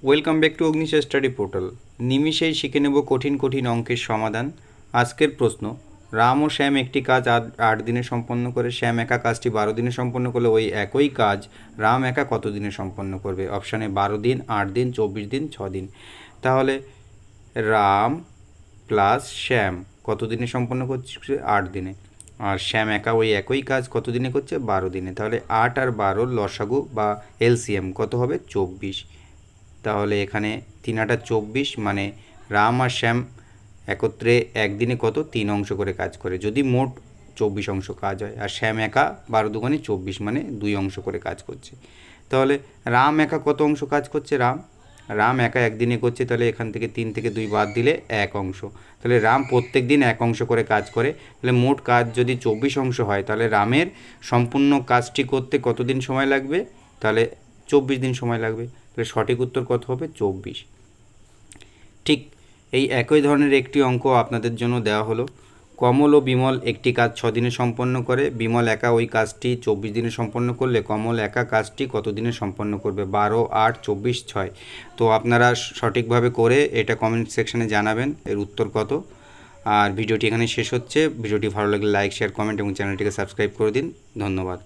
Welcome back to Agnish study portal. নিমিষেই শিখে নেব কঠিন কঠিন অঙ্কের সমাধান। আজকের প্রশ্ন, রাম ও শ্যাম একটি কাজ 8 দিনে সম্পন্ন করে, শ্যাম একা কাজটি 12 দিনে সম্পন্ন করলে ওই একই কাজ রাম একা কত দিনে সম্পন্ন করবে? অপশানে 12 দিন, 8 দিন, 24 দিন, 6 দিন। তাহলে রাম প্লাস শ্যাম কত দিনে সম্পন্ন করছে? 8 দিনে। আর শ্যাম একা ওই একই কাজ কত দিনে করছে? 12 দিনে। তাহলে 8 আর 12 লসাগু বা এলসিএম কত হবে? 24। তাহলে এখানে 3 8 24, মানে রাম আর শ্যাম একত্রে একদিনে কত? 3 অংশ করে কাজ করে, যদি মোট 24 অংশ কাজ হয়। আর শ্যাম একা 12 2 24, মানে 2 অংশ করে কাজ করছে। তাহলে রাম একা কত অংশ কাজ করছে? রাম একা একদিনে করছে, তাহলে এখান থেকে 3 থেকে 2 বাদ দিলে 1 অংশ। তাহলে রাম প্রত্যেক দিন 1 অংশ করে কাজ করে। তাহলে মোট কাজ যদি 24 অংশ হয়, তাহলে রামের সম্পূর্ণ কাজটি করতে কত দিন সময় লাগবে? তাহলে 24 দিন সময় লাগবে। তাহলে সঠিক উত্তর কত হবে? 24। ঠিক এই একই ধরনের একটি অঙ্ক আপনাদের জন্য দেওয়া হলো। কমল ও বিমল একটি কাজ 6 দিনে সম্পন্ন করে, বিমল একা ওই কাজটি 24 দিনে সম্পন্ন করলে কমল একা কাজটি কত দিনে সম্পন্ন করবে? 12 8 24 6। তো আপনারা সঠিকভাবে করে এটা কমেন্ট সেকশানে জানাবেন এর উত্তর কত। আর ভিডিওটি এখানে শেষ হচ্ছে। ভিডিওটি ভালো লাগলে লাইক, শেয়ার, কমেন্ট এবং চ্যানেলটিকে সাবস্ক্রাইব করে দিন। ধন্যবাদ।